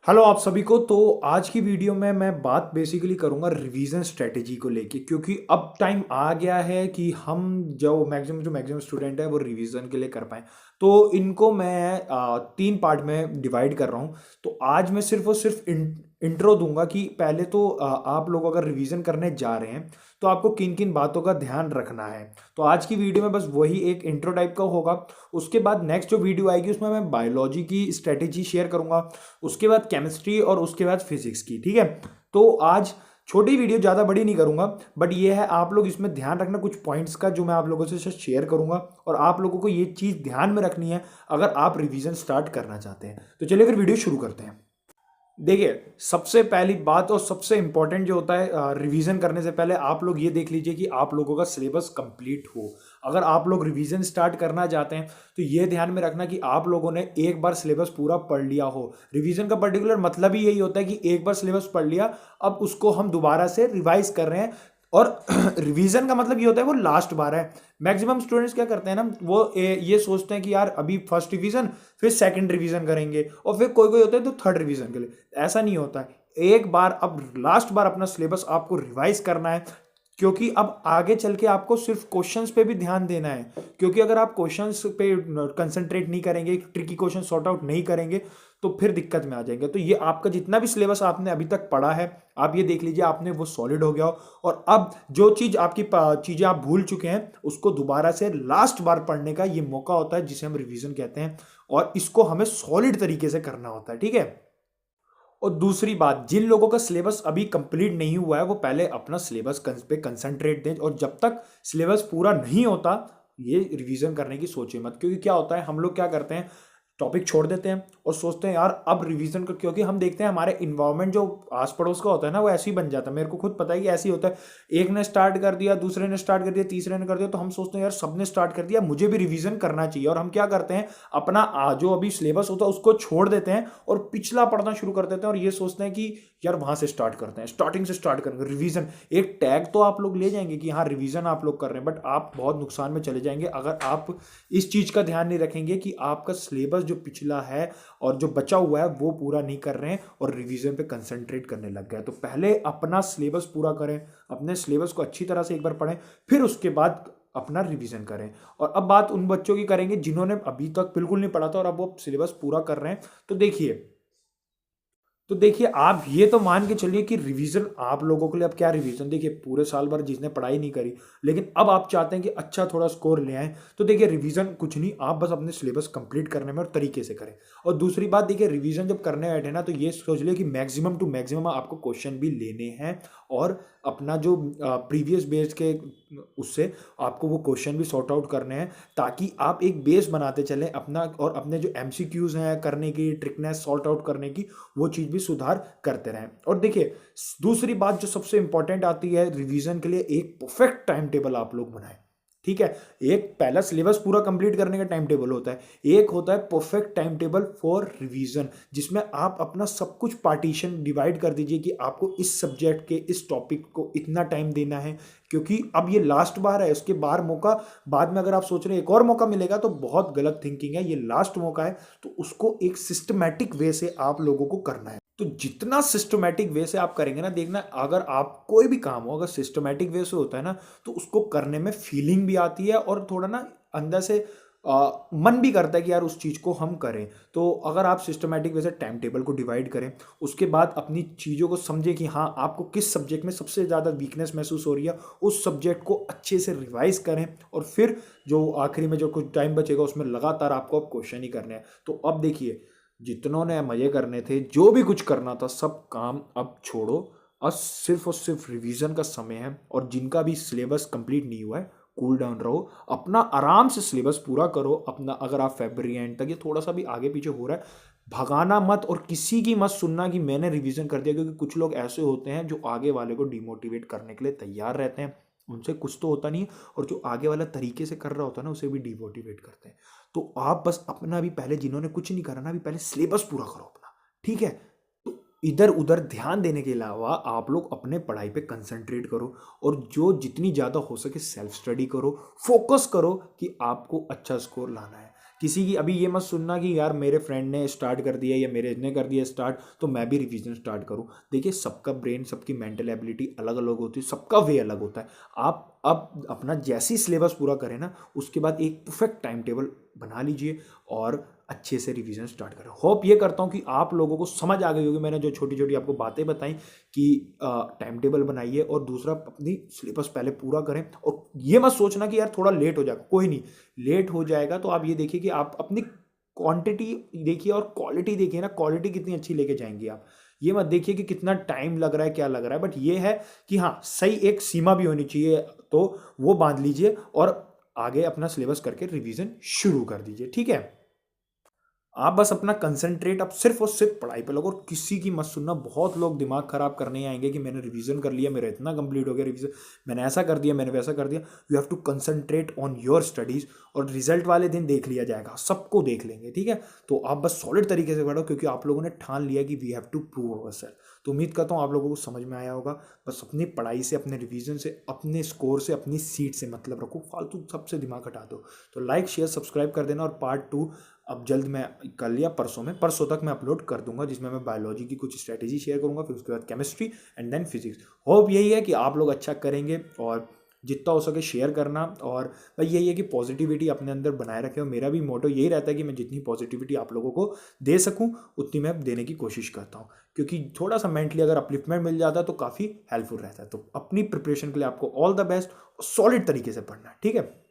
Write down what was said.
Hello आप सभी को। तो आज की वीडियो में मैं बात बेसिकली करूंगा रिवीजन स्ट्रेटेजी को लेके, क्योंकि अब टाइम आ गया है कि हम जो मैक्सिमम स्टूडेंट है वो रिवीजन के लिए कर पाएँ। तो इनको मैं तीन पार्ट में डिवाइड कर रहा हूँ। तो आज मैं सिर्फ और सिर्फ इंट्रो दूंगा कि पहले तो आप लोग अगर रिवीजन करने जा रहे हैं तो आपको किन किन बातों का ध्यान रखना है। तो आज की वीडियो में बस वही एक इंट्रो टाइप का होगा। उसके बाद नेक्स्ट जो वीडियो आएगी उसमें मैं बायोलॉजी की स्ट्रेटेजी शेयर करूंगा, उसके बाद केमिस्ट्री और उसके बाद फिजिक्स की। ठीक है। तो आज छोटी वीडियो, ज़्यादा बड़ी नहीं करूंगा, बट ये है आप लोग इसमें ध्यान रखना कुछ पॉइंट्स का जो मैं आप लोगों से शेयर करूंगा, और आप लोगों को ये चीज़ ध्यान में रखनी है अगर आप रिवीजन स्टार्ट करना चाहते हैं। तो चलिए फिर वीडियो शुरू करते हैं। देखिए, सबसे पहली बात और सबसे इंपॉर्टेंट जो होता है रिवीजन करने से पहले आप लोग ये देख लीजिए कि आप लोगों का सिलेबस कंप्लीट हो। अगर आप लोग रिवीजन स्टार्ट करना चाहते हैं तो ये ध्यान में रखना कि आप लोगों ने एक बार सिलेबस पूरा पढ़ लिया हो। रिवीजन का पर्टिकुलर मतलब ही यही होता है कि एक बार सिलेबस पढ़ लिया, अब उसको हम दोबारा से रिवाइज कर रहे हैं। और रिवीजन का मतलब ये होता है वो लास्ट बार है। मैक्सिमम स्टूडेंट्स क्या करते हैं ना, वो ये सोचते हैं कि यार अभी फर्स्ट रिवीजन, फिर सेकंड रिवीजन करेंगे, और फिर कोई कोई होता है तो थर्ड रिवीजन के लिए। ऐसा नहीं होता है। एक बार, अब लास्ट बार अपना सिलेबस आपको रिवाइज करना है, क्योंकि अब आगे चल के आपको सिर्फ क्वेश्चंस पे भी ध्यान देना है। क्योंकि अगर आप क्वेश्चंस पे कंसंट्रेट नहीं करेंगे, ट्रिकी क्वेश्चन सॉर्ट आउट नहीं करेंगे, तो फिर दिक्कत में आ जाएंगे। तो ये आपका जितना भी सिलेबस आपने अभी तक पढ़ा है, आप ये देख लीजिए आपने वो सॉलिड हो गया हो। और अब जो चीज़ आपकी चीज़ें आप भूल चुके हैं उसको दोबारा से लास्ट बार पढ़ने का ये मौका होता है, जिसे हम रिवीजन कहते हैं। और इसको हमें सॉलिड तरीके से करना होता है। ठीक है। और दूसरी बात, जिन लोगों का सिलेबस अभी कंप्लीट नहीं हुआ है वो पहले अपना सिलेबस पे कंसंट्रेट दें, और जब तक सिलेबस पूरा नहीं होता ये रिवीजन करने की सोचे मत। क्योंकि क्या होता है, हम लोग क्या करते हैं, टॉपिक छोड़ देते हैं और सोचते हैं यार अब रिवीजन कर, क्योंकि हम देखते हैं हमारे इन्वायरमेंट जो आस पड़ोस का होता है ना वो ऐसे ही बन जाता है। मेरे को खुद पता है कि ऐसे ही होता है। एक ने स्टार्ट कर दिया, दूसरे ने स्टार्ट कर दिया, तीसरे ने कर दिया, तो हम सोचते हैं यार सबने स्टार्ट कर दिया, मुझे भी रिवीजन करना चाहिए। और हम क्या करते हैं, अपना जो अभी सिलेबस होता है उसको छोड़ देते हैं और पिछला पढ़ना शुरू कर देते हैं, और ये सोचते हैं कि यार वहां से स्टार्ट करते हैं, स्टार्टिंग से स्टार्ट करेंगे रिवीजन। एक टैग तो आप लोग ले जाएंगे कि हाँ रिवीजन आप लोग कर रहे हैं, बट आप बहुत नुकसान में चले जाएंगे अगर आप इस चीज का ध्यान नहीं रखेंगे कि आपका सिलेबस जो पिछला है और जो बचा हुआ है वो पूरा नहीं कर रहे हैं और रिवीजन पे कंसंट्रेट करने लग गए। तो पहले अपना सिलेबस पूरा करें, अपने सिलेबस को अच्छी तरह से एक बार पढ़ें, फिर उसके बाद अपना रिवीजन करें। और अब बात उन बच्चों की करेंगे जिन्होंने अभी तक बिल्कुल नहीं पढ़ा था और अब वो सिलेबस पूरा कर रहे हैं। तो देखिए आप ये तो मान के चलिए कि रिवीजन आप लोगों के लिए, अब क्या रिवीजन, देखिए पूरे साल भर जिसने पढ़ाई नहीं करी लेकिन अब आप चाहते हैं कि अच्छा थोड़ा स्कोर ले आए, तो देखिए रिवीजन कुछ नहीं, आप बस अपने सिलेबस कंप्लीट करने में और तरीके से करें। और दूसरी बात, देखिए रिवीजन जब करने बैठे ना तो ये सोच लिया कि मैक्सिमम टू मैक्सिमम आपको क्वेश्चन भी लेने हैं, और अपना जो प्रीवियस बेस के उससे आपको वो क्वेश्चन भी सॉर्ट आउट करने हैं, ताकि आप एक बेस बनाते चलें अपना, और अपने जो एमसीक्यूज हैं करने की, ट्रिकनेस सॉर्ट आउट करने की, वो चीज़ भी सुधार करते रहें। और देखिए दूसरी बात जो सबसे इंपॉर्टेंट आती है रिवीजन के लिए, एक परफेक्ट टाइम टेबल आप लोग बनाएं। ठीक है। एक पहला सिलेबस पूरा कंप्लीट करने का टाइम टेबल होता है, एक होता है perfect time table for revision, जिसमें आप अपना सब कुछ पार्टीशन डिवाइड कर दीजिए कि आपको इस सब्जेक्ट के इस टॉपिक को इतना टाइम देना है। क्योंकि अब ये लास्ट बार है, उसके बार मौका, बाद में अगर आप सोच रहे हैं एक और मौका मिलेगा तो बहुत गलत थिंकिंग है। ये लास्ट मौका है, तो उसको एक सिस्टमैटिक वे से आप लोगों को करना है। तो जितना सिस्टमैटिक वे से आप करेंगे ना, देखना अगर आप कोई भी काम हो अगर सिस्टमैटिक वे से होता है ना, तो उसको करने में फीलिंग भी आती है और थोड़ा ना अंदर से मन भी करता है कि यार उस चीज़ को हम करें। तो अगर आप सिस्टमैटिक वे से टाइम टेबल को डिवाइड करें, उसके बाद अपनी चीज़ों को समझें कि हाँ आपको किस सब्जेक्ट में सबसे ज़्यादा वीकनेस महसूस हो रही है, उस सब्जेक्ट को अच्छे से रिवाइज करें, और फिर जो आखिरी में जो कुछ टाइम बचेगा उसमें लगातार आपको अब क्वेश्चन ही करने हैं। तो अब देखिए, जितनों ने मजे करने थे, जो भी कुछ करना था, सब काम अब छोड़ो, और सिर्फ रिवीजन का समय है। और जिनका भी सिलेबस कंप्लीट नहीं हुआ है, कूल डाउन रहो, अपना आराम से सिलेबस पूरा करो अपना। अगर आप फेब्रुअरी एंड तक, ये थोड़ा सा भी आगे पीछे हो रहा है, भगाना मत, और किसी की मत सुनना कि मैंने रिवीजन कर दिया। क्योंकि कुछ लोग ऐसे होते हैं जो आगे वाले को डिमोटिवेट करने के लिए तैयार रहते हैं, उनसे कुछ तो होता नहीं है, और जो आगे वाला तरीके से कर रहा होता है ना उसे भी डिमोटिवेट करते हैं। तो आप बस अपना भी पहले, जिन्होंने कुछ नहीं करा ना, अभी पहले सिलेबस पूरा करो अपना। ठीक है। तो इधर उधर ध्यान देने के अलावा आप लोग अपने पढ़ाई पे कंसंट्रेट करो, और जो जितनी ज़्यादा हो सके सेल्फ स्टडी करो, फोकस करो कि आपको अच्छा स्कोर लाना है। किसी की अभी ये मत सुनना कि यार मेरे फ्रेंड ने स्टार्ट कर दिया या मेरे ने कर दिया स्टार्ट तो मैं भी रिवीजन स्टार्ट करूँ। देखिए सबका ब्रेन, सबकी मेंटल एबिलिटी अलग अलग होती है, सबका वे अलग होता है। आप अब अपना जैसे ही सिलेबस पूरा करें ना, उसके बाद एक परफेक्ट टाइम टेबल बना लीजिए और अच्छे से रिवीजन स्टार्ट करें। होप ये करता हूँ कि आप लोगों को समझ आ गई होगी मैंने जो छोटी छोटी आपको बातें बताई कि टाइम टेबल बनाइए और दूसरा अपनी सिलेबस पहले पूरा करें। और ये मत सोचना कि यार थोड़ा लेट हो जाएगा, कोई नहीं, लेट हो जाएगा तो आप ये देखिए कि आप अपनी क्वांटिटी देखिए और क्वालिटी देखिए ना, क्वालिटी कितनी अच्छी लेके जाएंगे आप। ये मत देखिए कि कितना टाइम लग रहा है, क्या लग रहा है, बट ये है कि हाँ सही एक सीमा भी होनी चाहिए, तो वो बांध लीजिए और आगे अपना सिलेबस करके रिवीजन शुरू कर दीजिए। ठीक है, आप बस अपना कंसंट्रेट आप सिर्फ और सिर्फ पढ़ाई पे लगो और किसी की मत सुनना। बहुत लोग दिमाग खराब करने आएंगे कि मैंने रिवीजन कर लिया, मेरा इतना कंप्लीट हो गया रिवीजन, मैंने ऐसा कर दिया, मैंने वैसा कर दिया। You have to concentrate on your studies और रिजल्ट वाले दिन देख लिया जाएगा, सबको देख लेंगे। ठीक है, तो आप बस सॉलिड तरीके से पढ़ो क्योंकि आप लोगों ने ठान लिया कि we have to prove our self. तो उम्मीद करता हूँ आप लोगों को समझ में आया होगा। बस अपनी पढ़ाई से, अपने रिवीजन से, अपने स्कोर से, अपनी सीट से मतलब रखो, फालतू सबसे दिमाग हटा दो। तो लाइक शेयर सब्सक्राइब कर देना और पार्ट 2 अब जल्द मैं कल या परसों तक मैं अपलोड कर दूंगा, जिसमें मैं बायोलॉजी की कुछ स्ट्रेटेजी शेयर करूंगा, फिर उसके बाद chemistry and then physics. Hope यही है कि आप लोग अच्छा करेंगे और जितना हो सके शेयर करना। और भाई यही है कि पॉजिटिविटी अपने अंदर बनाए रखें और मेरा भी मोटो यही रहता है कि मैं जितनी पॉजिटिविटी आप लोगों को दे सकूं उतनी मैं देने की कोशिश करता हूं, क्योंकि थोड़ा सा मेंटली अगर अपलिफ्टमेंट मिल जाता है तो काफ़ी हेल्पफुल रहता है। तो अपनी प्रिपरेशन के लिए आपको ऑल द बेस्ट और सॉलिड तरीके से पढ़ना है। ठीक है।